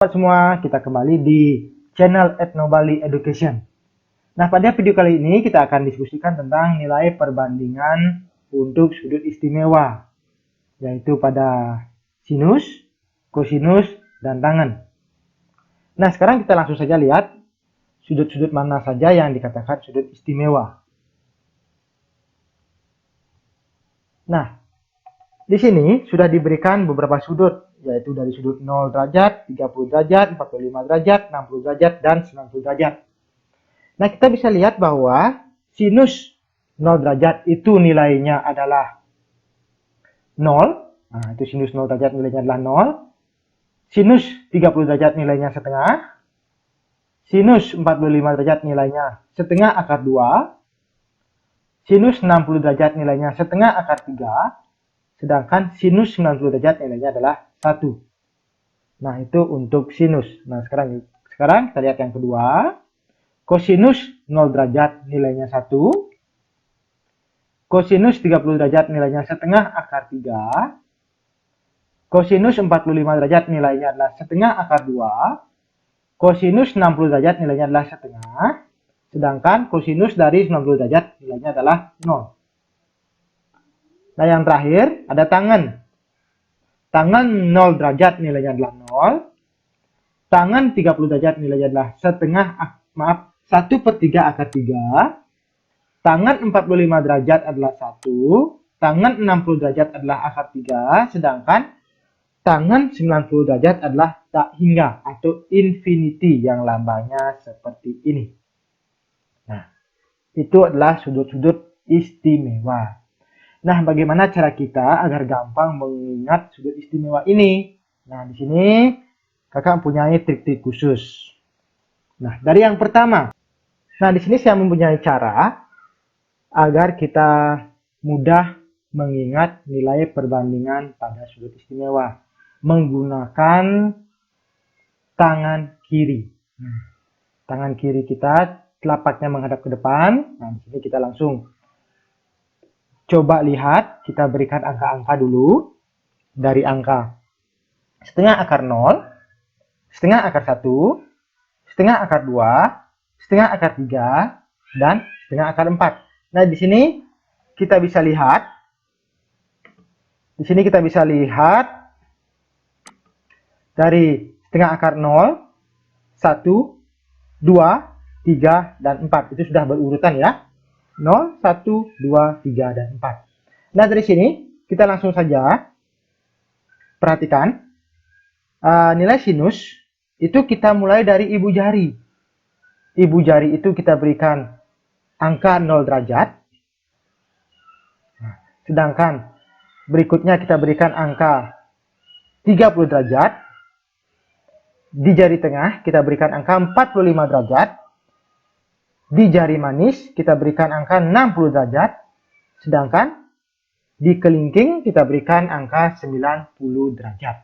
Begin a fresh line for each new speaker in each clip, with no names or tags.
Halo semua, kita kembali di channel Ethnobali Education. Nah, pada video kali ini kita akan diskusikan tentang nilai perbandingan untuk sudut istimewa, yaitu pada sinus, kosinus, dan tangen. Nah, sekarang kita langsung saja lihat sudut-sudut mana saja yang dikatakan sudut istimewa. Nah, di sini sudah diberikan beberapa sudut, yaitu dari sudut 0 derajat, 30 derajat, 45 derajat, 60 derajat, dan 90 derajat. Nah, kita bisa lihat bahwa sinus 0 derajat itu nilainya adalah 0. Nah, itu sinus 0 derajat nilainya adalah 0. Sinus 30 derajat nilainya setengah. Sinus 45 derajat nilainya setengah akar 2. Sinus 60 derajat nilainya setengah akar 3. Sedangkan sinus 90 derajat nilainya adalah 1. Nah, itu untuk sinus. Nah, sekarang kita lihat yang kedua. Kosinus 0 derajat nilainya 1. Kosinus 30 derajat nilainya setengah akar 3. Kosinus 45 derajat nilainya adalah setengah akar 2. Kosinus 60 derajat nilainya adalah setengah. Sedangkan kosinus dari 90 derajat nilainya adalah 0. Nah, yang terakhir ada tangen. Tangen 0 derajat nilainya adalah 0. Tangen 30 derajat nilainya adalah setengah, 1/3 akar 3. Tangen 45 derajat adalah 1. Tangen 60 derajat adalah akar 3. Sedangkan tangen 90 derajat adalah tak hingga atau infinity yang lambangnya seperti ini. Nah, itu adalah sudut-sudut istimewa. Nah, bagaimana cara kita agar gampang mengingat sudut istimewa ini? Nah, di sini kakak mempunyai trik-trik khusus. Nah, dari yang pertama. Nah, di sini saya mempunyai cara agar kita mudah mengingat nilai perbandingan pada sudut istimewa menggunakan tangan kiri. Tangan kiri kita telapaknya menghadap ke depan. Nah, di sini kita langsung coba lihat, kita berikan angka-angka dulu. Dari angka setengah akar 0, setengah akar 1, setengah akar 2, setengah akar 3, dan setengah akar 4. Nah, di sini kita bisa lihat. Di sini kita bisa lihat dari setengah akar 0, 1, 2, 3, dan 4. Itu sudah berurutan ya. 0, 1, 2, 3, dan 4. Nah, dari sini kita langsung saja perhatikan nilai sinus itu kita mulai dari ibu jari. Ibu jari itu kita berikan angka 0 derajat. Sedangkan berikutnya kita berikan angka 30 derajat. Di jari tengah kita berikan angka 45 derajat. Di jari manis kita berikan angka 60 derajat. Sedangkan di kelingking kita berikan angka 90 derajat.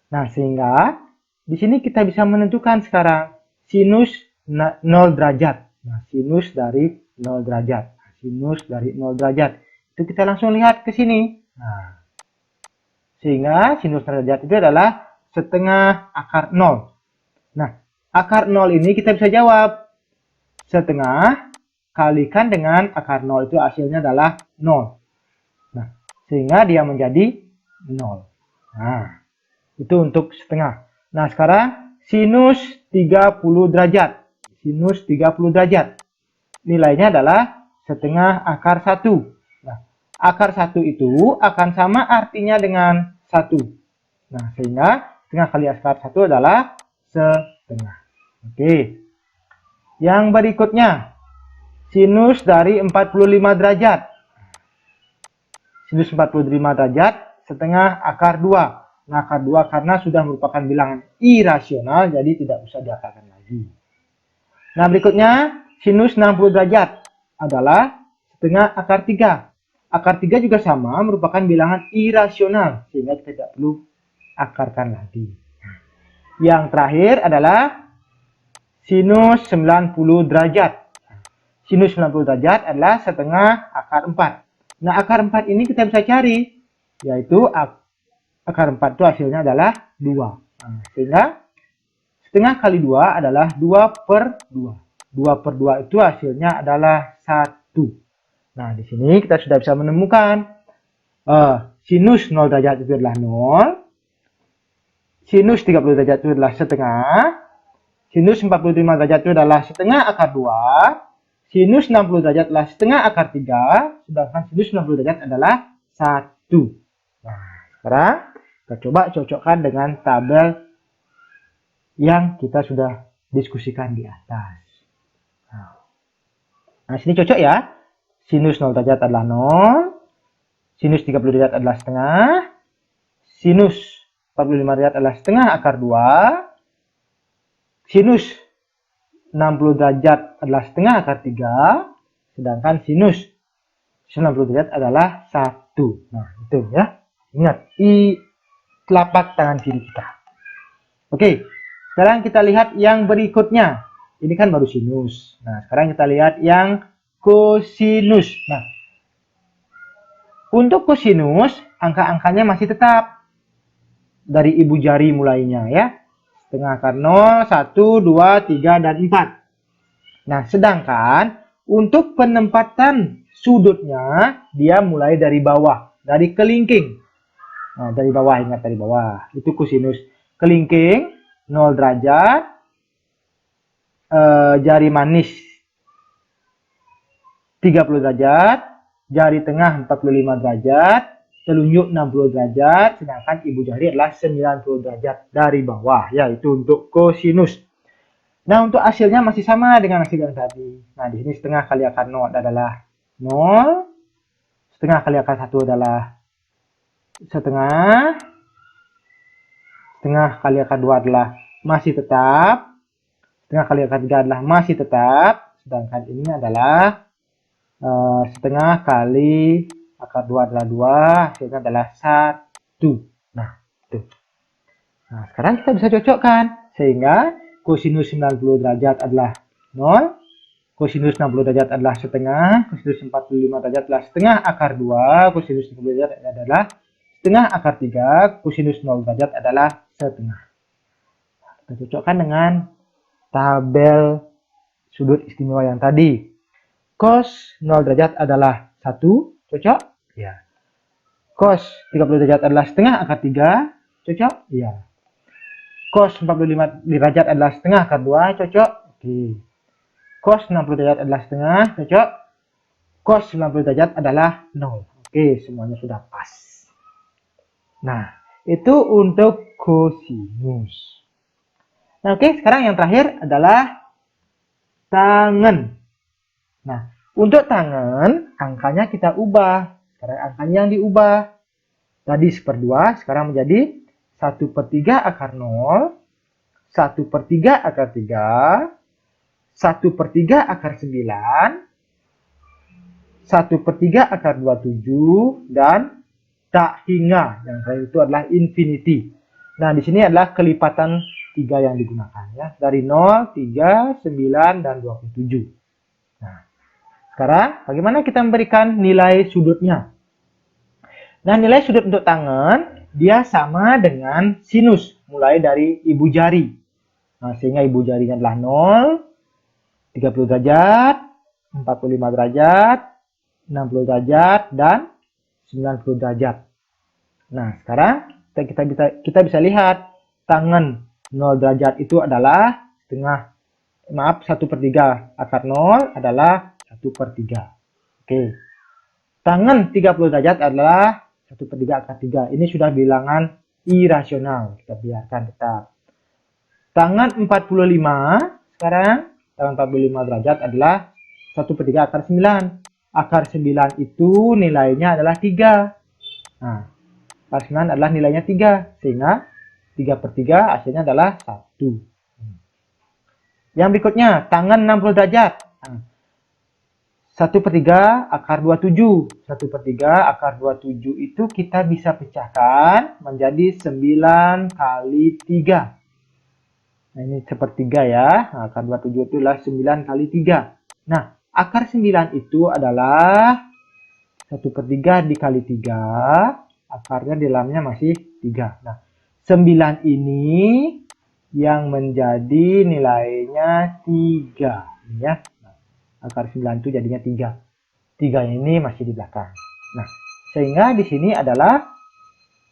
Nah, sehingga di sini kita bisa menentukan sekarang sinus 0 derajat. Nah, sinus dari 0 derajat. Sinus dari 0 derajat. Itu kita langsung lihat ke sini. Nah, sehingga sinus derajat itu adalah setengah akar 0. Nah, akar 0 ini kita bisa jawab. Setengah kalikan dengan akar 0 itu hasilnya adalah 0. Nah, sehingga dia menjadi 0. Nah, itu untuk setengah. Nah, sekarang sinus 30 derajat. Sinus 30 derajat. Nilainya adalah setengah akar 1. Nah, akar 1 itu akan sama artinya dengan 1. Nah, sehingga setengah kali akar 1 adalah setengah. Oke. Yang berikutnya, sinus dari 45 derajat. Sinus 45 derajat setengah akar 2. Nah, akar 2 karena sudah merupakan bilangan irasional, jadi tidak usah diakarkan lagi. Nah, berikutnya sinus 60 derajat adalah setengah akar 3. Akar 3 juga sama, merupakan bilangan irasional, sehingga kita tidak perlu akarkan lagi. Yang terakhir adalah sinus 90 derajat. Sinus 90 derajat adalah setengah akar 4. Nah, akar 4 ini kita bisa cari, yaitu akar 4 itu hasilnya adalah 2. Nah, sehingga Setengah kali 2 adalah 2/2. 2/2 itu hasilnya adalah 1. Nah, di sini kita sudah bisa menemukan sinus 0 derajat itu adalah 0. Sinus 30 derajat itu adalah setengah. Sinus 45 derajat itu adalah setengah akar 2. Sinus 60 derajat adalah setengah akar 3. Sedangkan sinus 90 derajat adalah 1. Nah, sekarang kita coba cocokkan dengan tabel yang kita sudah diskusikan di atas. Nah, sini cocok ya. Sinus 0 derajat adalah 0. Sinus 30 derajat adalah setengah. Sinus 45 derajat adalah setengah akar 2. Sinus 60 derajat adalah setengah akar 3. Sedangkan sinus 90 derajat adalah 1. Nah, itu ya. Ingat, di telapak tangan kiri kita. Oke, sekarang kita lihat yang berikutnya. Ini kan baru sinus. Nah, sekarang kita lihat yang kosinus. Nah, untuk kosinus, angka-angkanya masih tetap dari ibu jari mulainya ya. Setengah akar 0, 1, 2, 3, dan 4. Nah, sedangkan untuk penempatan sudutnya, dia mulai dari bawah, dari kelingking. Nah, dari bawah, ingat dari bawah. Itu kosinus. Kelingking, 0 derajat. Jari manis 30 derajat, jari tengah 45 derajat, telunjuk 60 derajat, sedangkan ibu jari adalah 90 derajat dari bawah, yaitu untuk kosinus. Nah, untuk hasilnya masih sama dengan hasil yang tadi. Nah, di sini setengah kali akar 0 adalah 0, setengah kali akar 1 adalah setengah, setengah kali akar 2 adalah masih tetap, setengah kali akar 3 adalah masih tetap, sedangkan ini adalah setengah kali akar 2 adalah 2, hasilnya adalah 1. Nah, itu. Nah, sekarang kita bisa cocokkan, sehingga kosinus 90 derajat adalah 0, kosinus 60 derajat adalah setengah, kosinus 45 derajat adalah setengah akar 2, kosinus 90 derajat adalah setengah akar 3, kosinus 0 derajat adalah setengah. Kita cocokkan dengan tabel sudut istimewa yang tadi. Cos 0 derajat adalah 1, cocok? Ya. Cos 30 derajat adalah setengah akar 3, cocok? Ya. Cos 45 derajat adalah setengah akar 2, cocok? Oke. Cos 60 derajat adalah setengah, cocok? Cos 90 derajat adalah 0. Oke, semuanya sudah pas. Nah, itu untuk kosinus. Nah, oke, sekarang yang terakhir adalah tangen. Nah, untuk tangen, angkanya kita ubah. Sekarang angkanya yang diubah. Tadi 1/2, sekarang menjadi 1/3 akar 0, 1/3 akar 3, 1/3 akar 9, 1/3 akar 27, dan tak hingga. Yang terakhir itu adalah infinity. Nah, di sini adalah kelipatan 3 yang digunakan ya. Dari 0, 3, 9, dan 27. Nah, sekarang bagaimana kita memberikan nilai sudutnya? Nah, nilai sudut untuk tangen dia sama dengan sinus mulai dari ibu jari. Nah, sehingga ibu jarinya adalah 0, 30 derajat, 45 derajat, 60 derajat, dan 90 derajat. Nah, sekarang kita bisa lihat tangen 0 derajat itu adalah setengah, maaf, 1/3 akar 0 adalah 1/3. Oke. Tangen 30 derajat adalah 1/3 akar 3. Ini sudah bilangan irasional. Kita biarkan tetap. Tangen 45 sekarang, tangen 45 derajat adalah 1/3 akar 9. Akar 9 itu nilainya adalah 3. Nah, akar 9 adalah nilainya 3. Sehingga 3/3 hasilnya adalah 1. Yang berikutnya, tangen 60 derajat. Nah, 1/3 akar 27. 1/3 akar 27 itu kita bisa pecahkan menjadi 9 kali 3. Nah, ini 1/3 ya. Nah, akar 27 itu adalah 9 kali 3. Nah, akar 9 itu adalah 1/3 dikali 3. Akarnya di dalamnya masih 3. Nah, 9 ini yang menjadi nilainya 3 ya. Akar 9 itu jadinya 3. 3 ini masih di belakang. Nah, sehingga di sini adalah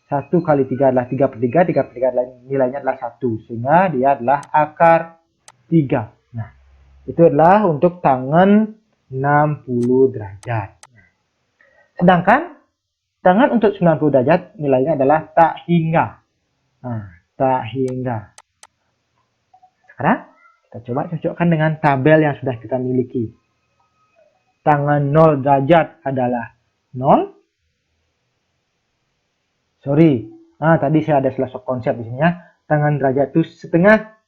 1 kali 3 adalah 3 per 3, 3 per 3 adalah nilainya adalah 1. Sehingga dia adalah akar 3. Nah, itu adalah untuk tangan 60 derajat. Sedangkan tangan untuk 90 derajat nilainya adalah tak hingga. Nah, tak hingga. Sekarang kita coba cocokkan dengan tabel yang sudah kita miliki. Tangan 0 derajat adalah 0. Sorry. Nah, tadi saya ada salah konsep di sini ya. Tangan derajat itu setengah.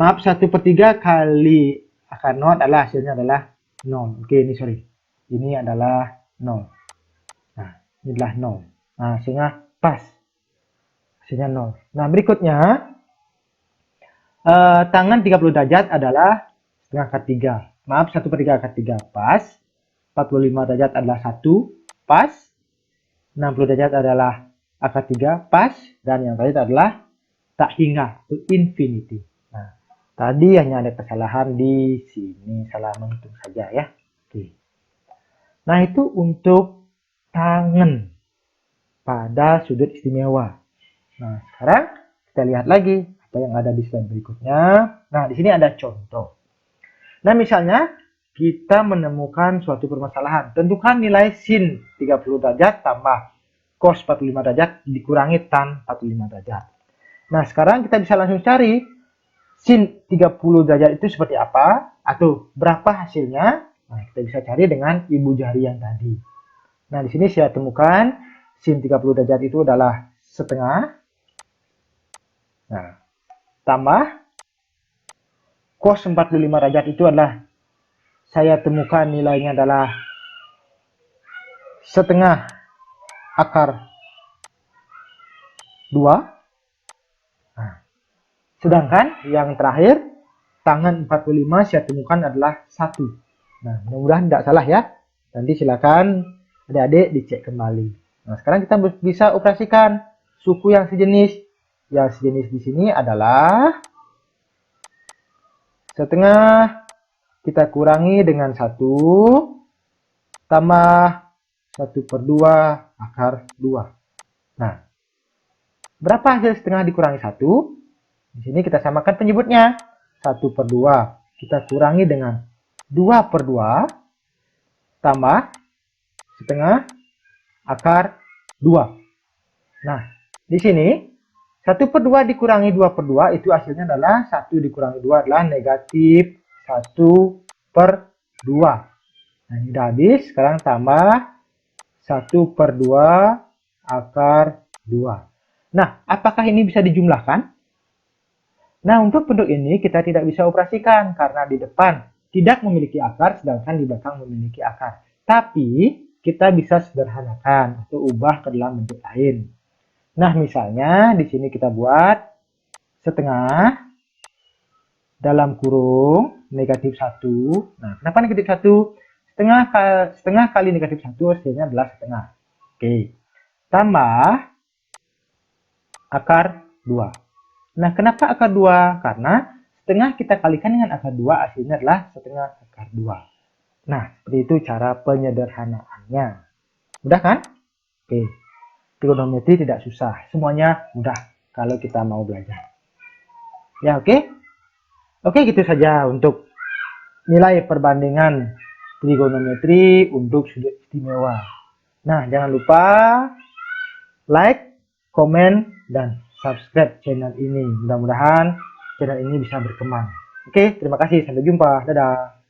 Maaf, 1 per 3 kali akar 0 adalah hasilnya adalah 0. Oke, ini sorry. Ini adalah 0. Nah, ini adalah 0. Nah, sehingga pas. Hasilnya 0. Nah, berikutnya. Tangan 30 derajat adalah setengah akar 3. Maaf, 1 per 3 akar 3 pas. 45 derajat adalah 1 pas. 60 derajat adalah akar 3 pas. Dan yang tadi adalah tak hingga, to infinity. Nah, tadi hanya ada kesalahan di sini, salah menghitung saja ya. Oke. Nah, itu untuk tangan pada sudut istimewa. Nah, sekarang kita lihat lagi apa yang ada di slide berikutnya. Nah, di sini ada contoh. Nah, misalnya kita menemukan suatu permasalahan. Tentukan nilai sin 30 derajat tambah cos 45 derajat dikurangi tan 45 derajat. Nah, sekarang kita bisa langsung cari sin 30 derajat itu seperti apa atau berapa hasilnya. Nah, kita bisa cari dengan ibu jari yang tadi. Nah, di sini saya temukan sin 30 derajat itu adalah setengah. Nah, tambah cos 45 derajat itu adalah saya temukan nilainya adalah setengah akar 2. Nah, sedangkan yang terakhir tangan 45 saya temukan adalah 1. Nah, mudah-mudahan tidak salah ya. Nanti silakan adik-adik dicek kembali. Nah, sekarang kita bisa operasikan suku yang sejenis. Yang sejenis di sini adalah setengah kita kurangi dengan 1 tambah 1 per 2 akar 2. Nah, berapa hasil setengah dikurangi 1? Di sini kita samakan penyebutnya. 1 per 2 kita kurangi dengan 2 per 2 tambah setengah akar 2. Nah, di sini 1 per 2 dikurangi 2 per 2 itu hasilnya adalah 1 dikurangi 2 adalah negatif 1 per 2. Nah, ini udah habis. Sekarang tambah 1 per 2 akar 2. Nah, apakah ini bisa dijumlahkan? Nah, untuk bentuk ini kita tidak bisa operasikan karena di depan tidak memiliki akar sedangkan di belakang memiliki akar. Tapi kita bisa sederhanakan atau ubah ke dalam bentuk lain. Nah, misalnya di sini kita buat setengah dalam kurung negatif 1. Nah, kenapa negatif 1? Setengah kali negatif 1 hasilnya adalah setengah. Oke. Tambah akar 2. Nah, kenapa akar 2? Karena setengah kita kalikan dengan akar 2 hasilnya adalah setengah akar 2. Nah, seperti itu cara penyederhanaannya. Mudah kan? Oke. Trigonometri tidak susah. Semuanya mudah kalau kita mau belajar. Ya, oke? Oke, gitu saja untuk nilai perbandingan trigonometri untuk sudut istimewa. Nah, jangan lupa like, komen, dan subscribe channel ini. Mudah-mudahan channel ini bisa berkembang. Oke, terima kasih. Sampai jumpa. Dadah.